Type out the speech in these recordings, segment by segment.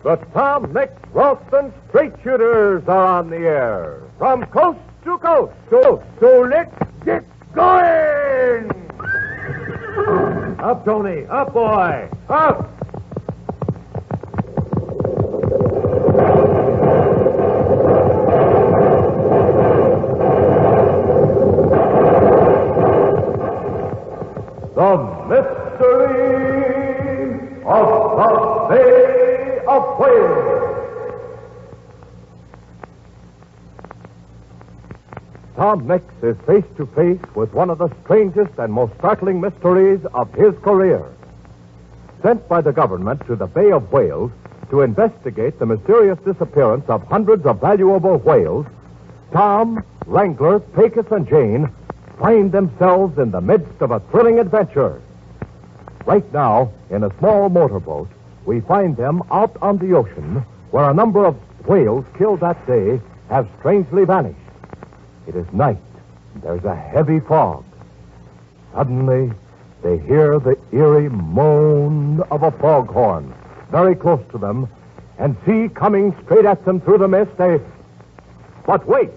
The Tom Mix Ralston Straight Shooters are on the air. From coast to coast. So let's get going! Up, Tony. Up, boy. Up! The Mystery of the Bay of Whales. Tom Mix is face to face with one of the strangest and most startling mysteries of his career. Sent by the government to the Bay of Whales to investigate the mysterious disappearance of hundreds of valuable whales, Tom, Wrangler, Pecos, and Jane find themselves in the midst of a thrilling adventure. Right now, in a small motorboat, we find them out on the ocean where a number of whales killed that day have strangely vanished. It is night, and there's a heavy fog. Suddenly, they hear the eerie moan of a foghorn very close to them and see coming straight at them through the mist a... But wait!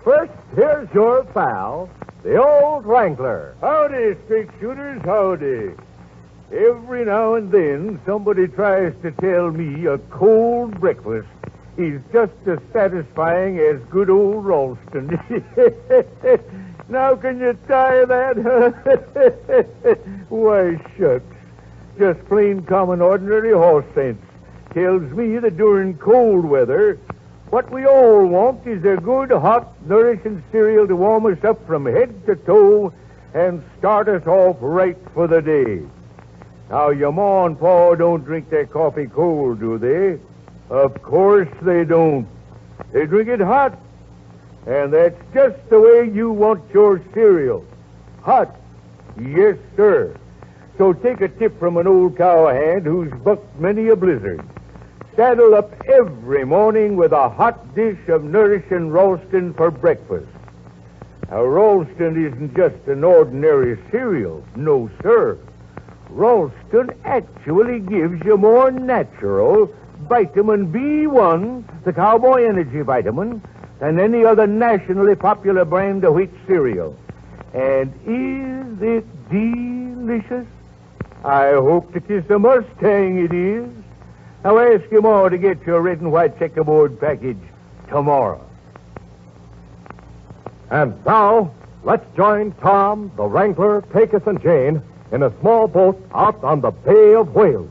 First, here's your pal, the old Wrangler. Howdy, straight shooters, howdy. Every now and then, somebody tries to tell me a cold breakfast is just as satisfying as good old Ralston. Now can you tie that? Why, shucks. Just plain common ordinary horse sense tells me that during cold weather, what we all want is a good, hot, nourishing cereal to warm us up from head to toe and start us off right for the day. Now, your ma and pa don't drink their coffee cold, do they? Of course they don't. They drink it hot. And that's just the way you want your cereal. Hot. Yes, sir. So take a tip from an old cowhand who's bucked many a blizzard. Saddle up every morning with a hot dish of nourishing Ralston for breakfast. Now, Ralston isn't just an ordinary cereal. No, sir. Ralston actually gives you more natural vitamin B1, the cowboy energy vitamin, than any other nationally popular brand of wheat cereal. And is it delicious? I hope to kiss a Mustang it is. Now ask your ma to get your red and white checkerboard package tomorrow. And now, let's join Tom, the Wrangler, Pecos, and Jane in a small boat out on the Bay of Whales.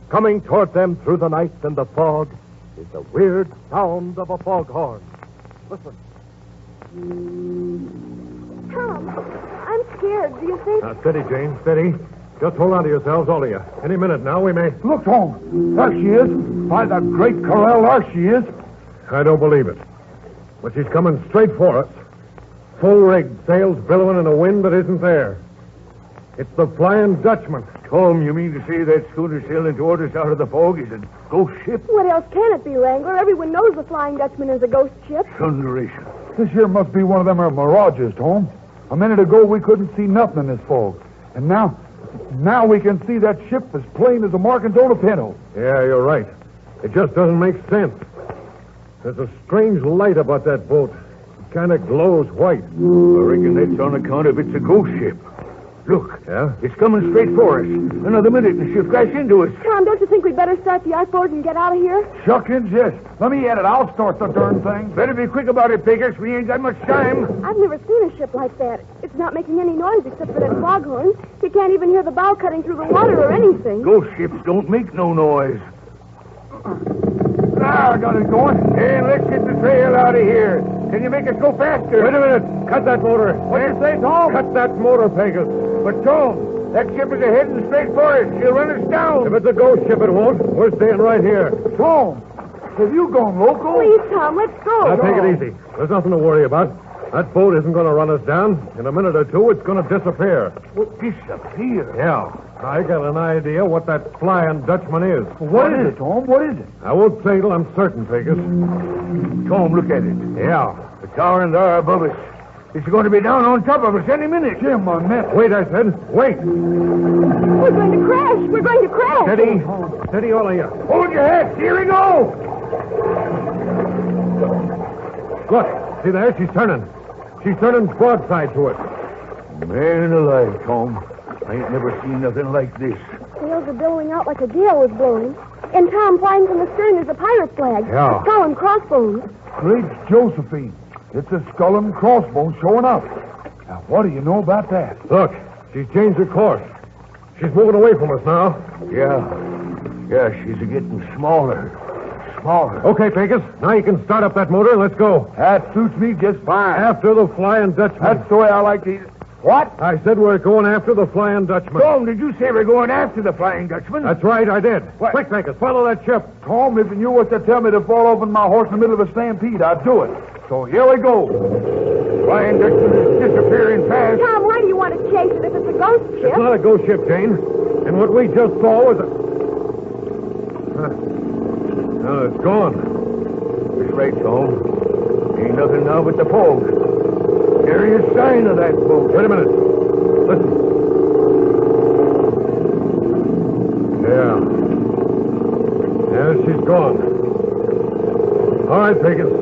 Coming toward them through the night and the fog is the weird sound of a foghorn. Listen. Tom, I'm scared. Do you think... Now, steady, Jane, steady. Just hold on to yourselves, all of you. Any minute now, we may... Look, Holmes. There she is. By the great corral, there she is. I don't believe it. But she's coming straight for us. Full rigged, sails billowing in a wind that isn't there. It's the Flying Dutchman. Tom, you mean to say that schooner sailing toward us out of the fog is a ghost ship? What else can it be, Wrangler? Everyone knows the Flying Dutchman is a ghost ship. Thunderation. This here must be one of them mirages, Tom. A minute ago, we couldn't see nothing in this fog. And now we can see that ship as plain as a markings on a pinto. Yeah, you're right. It just doesn't make sense. There's a strange light about that boat. It kind of glows white. I reckon that's on account of it's a ghost ship. Look. Yeah? It's coming straight for us. Another minute and she'll crash into us. Tom, don't you think we'd better start the lifeboat and get out of here? Shuckins, yes. Let me at it. I'll start the darn thing. Better be quick about it, Pecos. We ain't got much time. I've never seen a ship like that. It's not making any noise except for that foghorn. You can't even hear the bow cutting through the water or anything. Ghost ships don't make no noise. Ah, I got it going. Hey, let's get the trail out of here. Can you make us go faster? Wait a minute. Cut that motor. What do you say, Tom? Cut that motor, Pecos. But, Tom, that ship is heading straight for us. She'll run us down. If it's a ghost ship, it won't. We're staying right here. Tom, have you gone local? Please, Tom, let's go. Now, take it easy. There's nothing to worry about. That boat isn't going to run us down. In a minute or two, it's going to disappear. Disappear? Yeah. I got an idea what that Flying Dutchman is. What is it, Tom? What is it? I won't say till I'm certain, Pecos. Tom, look at it. Yeah. The tower and there above us. It's going to be down on top of us any minute. Jim, my net. Wait, I said. Wait. We're going to crash. We're going to crash. Steady. Steady, all of you. Hold your head. Here we go. Look. See there? She's turning. She's turning broadside to us. Man alive, Tom. I ain't never seen nothing like this. Sails are billowing out like a gale was blowing. And Tom, flying from the stern is a pirate flag. Yeah. A skull and crossbones. Great Josephine. It's a skull and crossbones showing up. Now, what do you know about that? Look. She's changed her course. She's moving away from us now. Yeah, she's getting smaller. Smaller. Okay, Pecos. Now you can start up that motor and let's go. That suits me just fine. After the Flying Dutchman. That's the way I like to... What? I said we're going after the Flying Dutchman. Tom, did you say we're going after the Flying Dutchman? That's right, I did. What? Quick, Pecos, follow that ship. Tom, if you was to tell me to fall over my horse in the middle of a stampede, I'd do it. So here we go. Flying Dutchman is disappearing fast. Tom, why do you want to chase it if it's a ghost ship? It's not a ghost ship, Jane. And what we just saw was a... No, it's gone. That's right, Tom. Ain't nothing now but the fog. There is sign of that boat. Wait a minute. Listen. Yeah. Yeah, she's gone. All right, Pecos.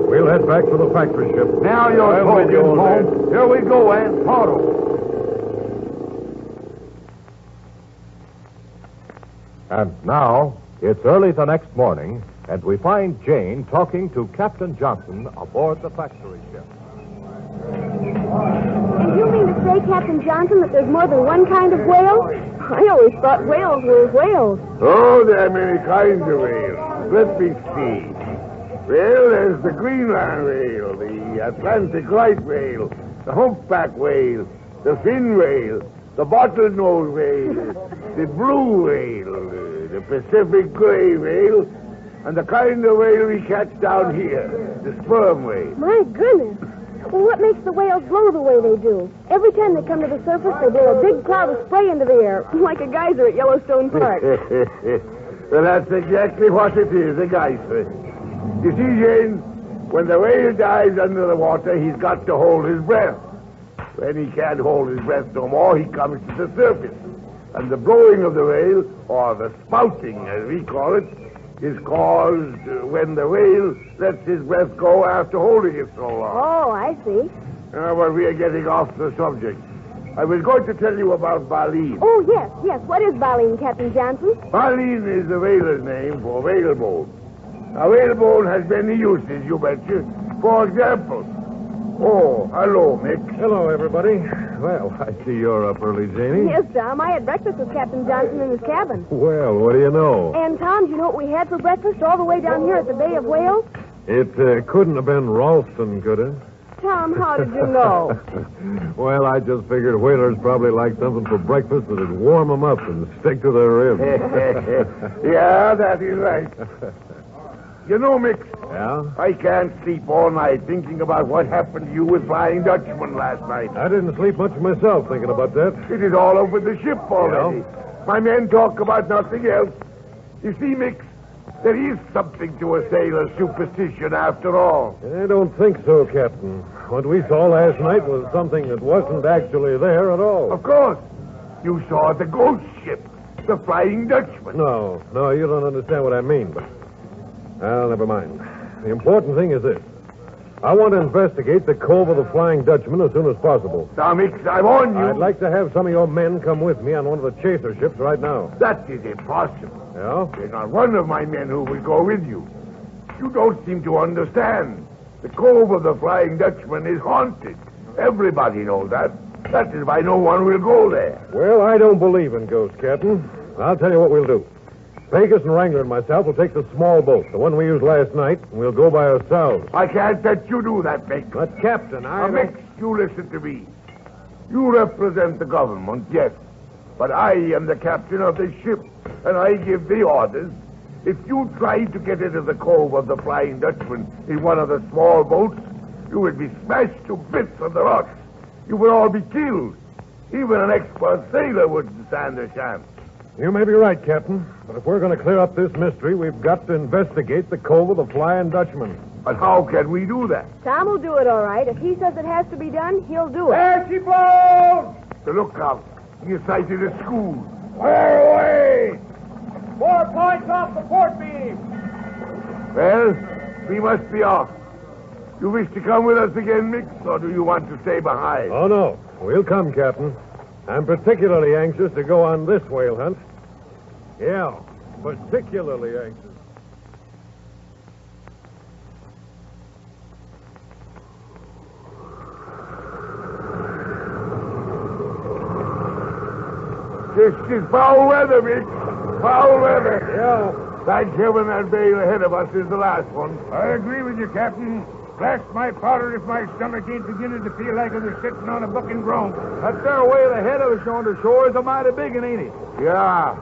We'll head back to the factory ship. Now you're I'm with you, talking, old man. Tom. Here we go, Aunt Pardo. And now, it's early the next morning, and we find Jane talking to Captain Johnson aboard the factory ship. And you mean to say, Captain Johnson, that there's more than one kind of whale? I always thought whales were whales. Oh, there are many kinds of whales. Let me see. Well, there's the Greenland whale, the Atlantic right whale, the humpback whale, the fin whale, the bottlenose whale, the blue whale, the Pacific gray whale, and the kind of whale we catch down here, the sperm whale. My goodness. Well, what makes the whales blow the way they do? Every time they come to the surface, they blow a big cloud of spray into the air, like a geyser at Yellowstone Park. Well, that's exactly what it is, a geyser. You see, Jane, when the whale dives under the water, he's got to hold his breath. When he can't hold his breath no more, he comes to the surface. And the blowing of the whale, or the spouting, as we call it, is caused when the whale lets his breath go after holding it so long. Oh, I see. But we are getting off the subject. I was going to tell you about baleen. Oh, yes. What is baleen, Captain Johnson? Baleen is the whaler's name for whalebone. Now, whalebone has many uses, you betcha. For example... Oh, hello, Mick. Hello, everybody. Well, I see you're up early, Janie. Yes, Tom. I had breakfast with Captain Johnson in his cabin. Well, what do you know? And, Tom, do you know what we had for breakfast all the way down here at the Bay of Whales? It couldn't have been Ralston, could it? Tom, how did you know? Well, I just figured whalers probably like something for breakfast that'd warm them up and stick to their ribs. Yeah, that is right. You know, Mick, Yeah? I can't sleep all night thinking about what happened to you with Flying Dutchman last night. I didn't sleep much myself thinking about that. It is all over the ship already. My men talk about nothing else. You see, Mick, there is something to a sailor's superstition after all. I don't think so, Captain. What we saw last night was something that wasn't actually there at all. Of course, you saw the ghost ship, the Flying Dutchman. No, you don't understand what I mean, but... Well, never mind. The important thing is this. I want to investigate the Cove of the Flying Dutchman as soon as possible. Now, Mick, I warn you. I'd like to have some of your men come with me on one of the chaser ships right now. That is impossible. Yeah? There's not one of my men who will go with you. You don't seem to understand. The Cove of the Flying Dutchman is haunted. Everybody knows that. That is why no one will go there. Well, I don't believe in ghosts, Captain. I'll tell you what we'll do. Pecos and Wrangler and myself will take the small boat, the one we used last night, and we'll go by ourselves. I can't let you do that, Mick. But, Captain, Now, Mick, you listen to me. You represent the government, yes. But I am the captain of the ship, and I give the orders. If you try to get into the Cove of the Flying Dutchman in one of the small boats, you would be smashed to bits on the rocks. You would all be killed. Even an expert sailor wouldn't stand a chance. You may be right, Captain. But if we're going to clear up this mystery, we've got to investigate the Cove of the Flying Dutchman. But how can we do that? Tom will do it all right. If he says it has to be done, he'll do it. There she blows! The lookout. He sighted a school. Fire away! 4 points off the port beam. Well, we must be off. You wish to come with us again, Mix, or do you want to stay behind? Oh, no. We'll come, Captain. I'm particularly anxious to go on this whale hunt. Yeah, particularly anxious. This is foul weather, Mix. Foul weather. Yeah. Thank heaven that bay ahead of us is the last one. I agree with you, Captain. Blast my powder if my stomach ain't beginning to feel like it was sitting on a bucking bronc. That there whale ahead of us yonder shore is a mighty big one, ain't it? Yeah.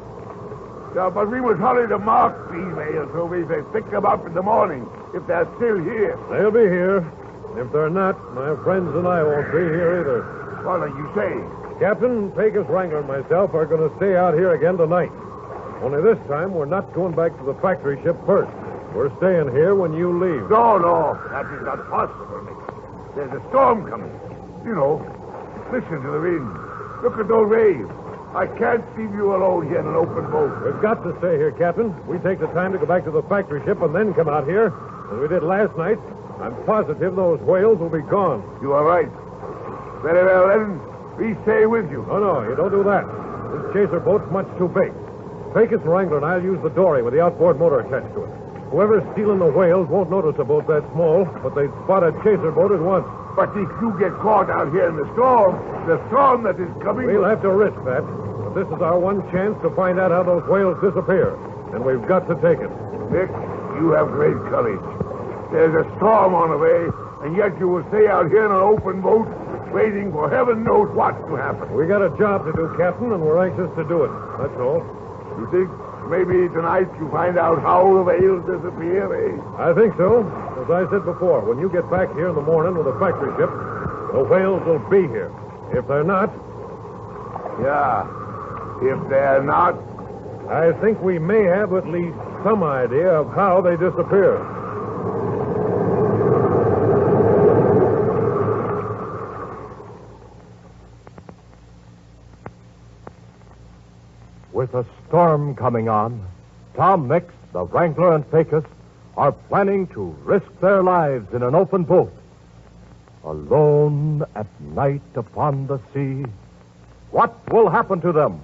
Yeah, but we must hurry to mark these whales so we can pick them up in the morning, if they're still here. They'll be here. If they're not, my friends and I won't be here either. What are you saying? Captain, Pecos, Wrangler, and myself are going to stay out here again tonight. Only this time, we're not going back to the factory ship first. We're staying here when you leave. No, that is not possible, Nick. There's a storm coming. You know, listen to the wind. Look at those waves. I can't leave you alone here in an open boat. We've got to stay here, Captain. We take the time to go back to the factory ship and then come out here, as we did last night. I'm positive those whales will be gone. You are right. Very well, then. We stay with you. Oh, no, you don't do that. This chaser boat's much too big. Pecos and Wrangler and I'll use the dory with the outboard motor attached to it. Whoever's stealing the whales won't notice a boat that small, but they'd spot a chaser boat at once. But if you get caught out here in the storm that is coming... We'll have to risk that. But this is our one chance to find out how those whales disappear. And we've got to take it. Nick, you have great courage. There's a storm on the way, and yet you will stay out here in an open boat, waiting for heaven knows what to happen. We got a job to do, Captain, and we're anxious to do it. That's all. You think maybe tonight you find out how the whales disappear, eh? I think so. As I said before, when you get back here in the morning with the factory ship, the whales will be here. If they're not... Yeah. If they're not... I think we may have at least some idea of how they disappear. With a storm coming on, Tom Mix, the Wrangler, and Pecos are planning to risk their lives in an open boat. Alone at night upon the sea, what will happen to them?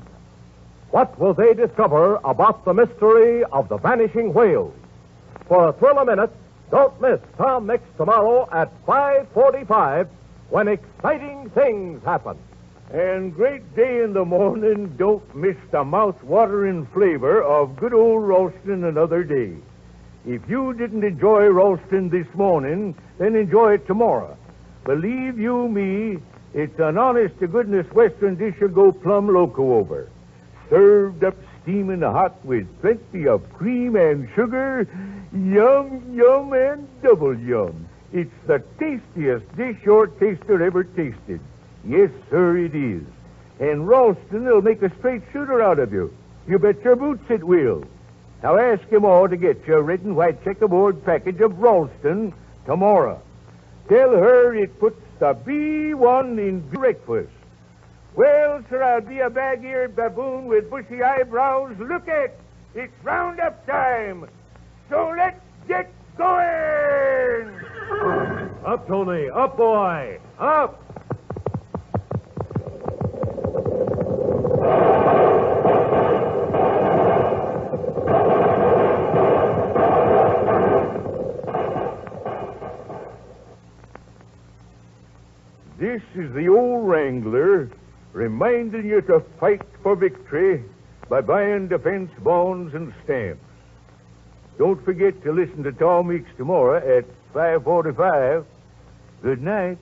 What will they discover about the mystery of the vanishing whales? For a thrill a minute, don't miss Tom Mix tomorrow at 5:45 when exciting things happen. And great day in the morning, don't miss the mouth-watering flavor of good old roasting another day. If you didn't enjoy roasting this morning, then enjoy it tomorrow. Believe you me, it's an honest-to-goodness Western dish you'll go plumb loco over. Served up steaming hot with plenty of cream and sugar, yum, yum, and double yum. It's the tastiest dish your taster ever tasted. Yes, sir, it is. And Ralston will make a straight shooter out of you. You bet your boots it will. Now ask him all to get you a red and white checkerboard package of Ralston tomorrow. Tell her it puts the B1 in breakfast. Well, sir, I'll be a bag-eared baboon with bushy eyebrows. Look it! It's roundup time. So let's get going! Up, Tony. Up, boy. Up! This is the old Wrangler reminding you to fight for victory by buying defense bonds and stamps. Don't forget to listen to Tom Meeks tomorrow at 5:45. Good night.